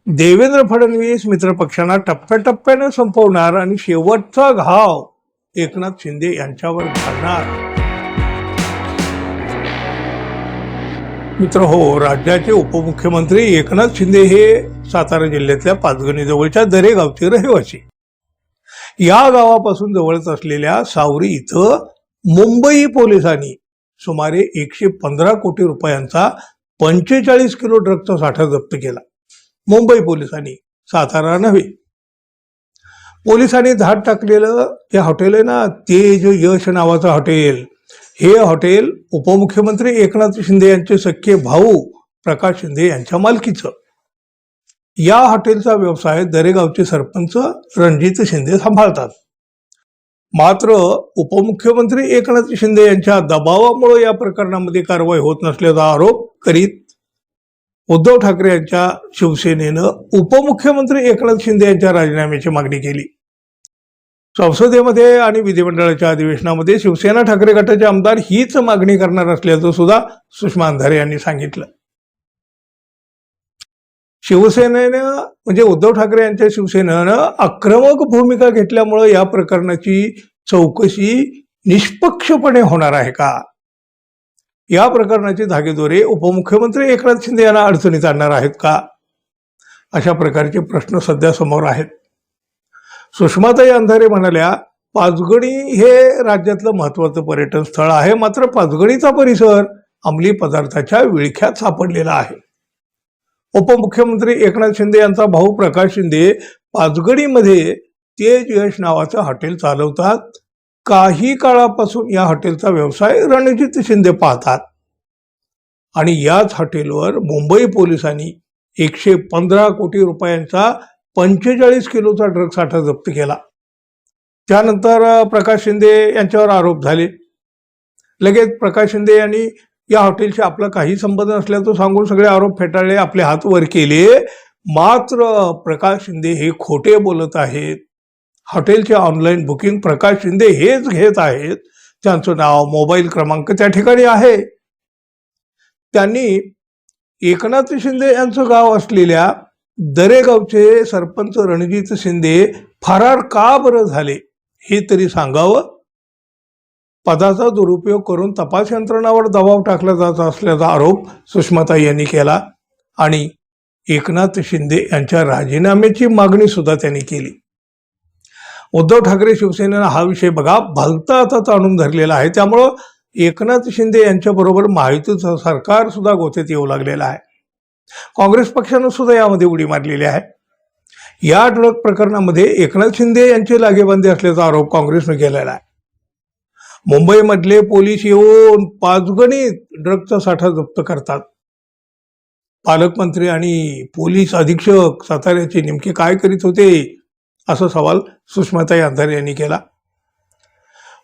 देवेंद्र फडणवीस मित्रपक्षांना टप्प्याटप्प्याने संपवणार आणि शेवटचा घाव एकनाथ शिंदे यांच्यावर घालणार. मित्र हो, राज्याचे उपमुख्यमंत्री एकनाथ शिंदे हे सातारा जिल्ह्यातल्या पाचगणी जवळच्या दरे गावचे रहिवासी. या गावापासून जवळच असलेल्या सावरी इथं मुंबई पोलिसांनी सुमारे 115 कोटी रुपयांचा 45 किलो ड्रगचा साठा जप्त केला. मुंबई पोलिसांनी, सातारा नव्हे. पोलिसांनी धाड टाकलेलं हे हॉटेल आहे ना, तेज यश नावाचं हॉटेल. हे हॉटेल उपमुख्यमंत्री एकनाथ शिंदे यांचे सख्खे भाऊ प्रकाश शिंदे यांच्या मालकीचं. या हॉटेलचा व्यवसाय दरेगावचे सरपंच रणजित शिंदे सांभाळतात. मात्र उपमुख्यमंत्री एकनाथ शिंदे यांच्या दबावामुळे या प्रकरणामध्ये कारवाई होत नसल्याचा आरोप करीत उद्धव ठाकरे यांच्या शिवसेनेनं उपमुख्यमंत्री एकनाथ शिंदे यांच्या राजीनाम्याची मागणी केली. संसदेमध्ये आणि विधिमंडळाच्या अधिवेशनामध्ये शिवसेना ठाकरे गटाचे आमदार हीच मागणी करणार असल्याचं सुद्धा सुषमा अंधारे यांनी सांगितलं. शिवसेनेनं म्हणजे उद्धव ठाकरे यांच्या शिवसेनेनं आक्रमक भूमिका घेतल्यामुळे या प्रकरणाची चौकशी निष्पक्षपणे होणार आहे का? या प्रकरणाचे धागेदोरे उपमुख्यमंत्री एकनाथ शिंदे यांना अडचणीत आणणार आहेत का? अशा प्रकारचे प्रश्न सध्या समोर आहेत. सुषमाताई अंधारे म्हणाल्या, पाचगणी हे राज्यातलं महत्वाचं पर्यटन स्थळ आहे, मात्र पाचगणीचा परिसर अंमली पदार्थाच्या विळख्यात सापडलेला आहे. उपमुख्यमंत्री एकनाथ शिंदे यांचा भाऊ प्रकाश शिंदे पाचगणीमध्ये तेज यश नावाचं हॉटेल चालवतात. काही काळापासून या हॉटेलचा व्यवसाय रणजित शिंदे पाहतात आणि याच हॉटेलवर मुंबई पोलिसांनी 115 कोटी रुपयांचा 45 किलोचा ड्रग साठा जप्त केला. त्यानंतर प्रकाश शिंदे यांच्यावर आरोप झाले. लगेच प्रकाश शिंदे यांनी या हॉटेलशी आपला काही संबंध नसल्याचं सांगून सगळे आरोप फेटाळले, आपले हात वर केले. मात्र प्रकाश शिंदे हे खोटे बोलत आहेत. हॉटेलचे ऑनलाईन बुकिंग प्रकाश शिंदे हेच घेत आहेत. त्यांचं नाव, मोबाईल क्रमांक त्या ठिकाणी आहे. त्यांनी एकनाथ शिंदे यांचं गाव असलेल्या दरेगावचे सरपंच रणजित शिंदे फरार का बरं झाले हे तरी सांगावं. पदाचा दुरुपयोग करून तपास यंत्रणावर दबाव टाकला जात असल्याचा आरोप सुषमाताई यांनी केला आणि एकनाथ शिंदे यांच्या राजीनाम्याची मागणी सुद्धा त्यांनी केली. उद्धव ठाकरे शिवसेनेनं हा विषय बघा भलता आता ताणून धरलेला आहे. त्यामुळं एकनाथ शिंदे यांच्या बरोबर महायुतीचं सरकार सुद्धा गोत्यात येऊ लागलेलं आहे. काँग्रेस पक्षानं सुद्धा यामध्ये उडी मारलेली आहे. या ड्रग प्रकरणामध्ये एकनाथ शिंदे यांचे लागेबांधे असल्याचा आरोप काँग्रेसनं केलेला आहे. मुंबईमधले पोलीस येऊन पाचगणीत ड्रगचा साठा जप्त करतात. पालकमंत्री आणि पोलीस अधीक्षक साताऱ्याचे नेमके काय करीत होते असा सवाल सुषमाताई अंधारे यांनी केला.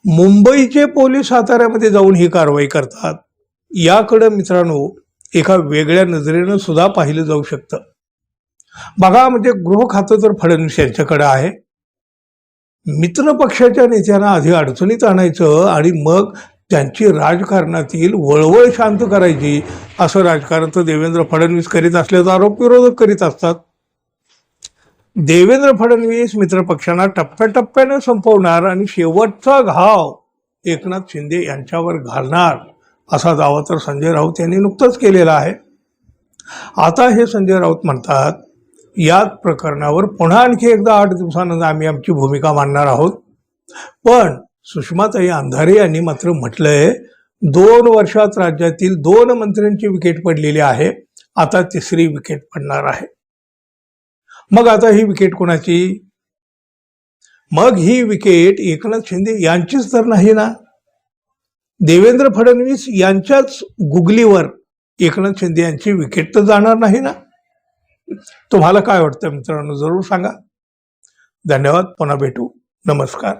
मुंबईचे पोलीस साताऱ्यामध्ये जाऊन ही कारवाई करतात. याकडे मित्रांनो एका वेगळ्या नजरेनं सुद्धा पाहिलं जाऊ शकतं. बघा, म्हणजे गृह खातं तर फडणवीस यांच्याकडे आहे. मित्र पक्षाच्या नेत्यांना आधी अडचणीत आणायचं आणि मग त्यांची राजकारणातील वळवळ शांत करायची, असं राजकारण तर देवेंद्र फडणवीस करीत असल्याचा आरोप विरोधक करीत असतात. देवेंद्र फडणवीस मित्रपक्षांना टप्प्याटप्प्याने संपवणार आणि शेवटचा घाव एकनाथ शिंदे यांच्यावर घालणार असा दावा तर संजय राऊत यांनी नुकताच केलेला आहे. आता हे संजय राऊत म्हणतात, याच प्रकरणावर पुन्हा आणखी एकदा 8 दिवसानंतर आम्ही आमची भूमिका मांडणार आहोत. पण सुषमाताई अंधारे यांनी मात्र म्हटलंय, 2 वर्षात राज्यातील 2 मंत्र्यांची विकेट पडलेली आहे, आता 3री विकेट पडणार आहे. मग आता ही विकेट कोणाची? मग ही विकेट एकनाथ शिंदे यांचीच तर नाही ना. देवेंद्र फडणवीस यांच्याच गुगलीवर एकनाथ शिंदे यांची विकेट तर जाणार नाही ना. तुम्हाला काय वाटतं मित्रांनो, जरूर सांगा. धन्यवाद. पुन्हा भेटू. नमस्कार.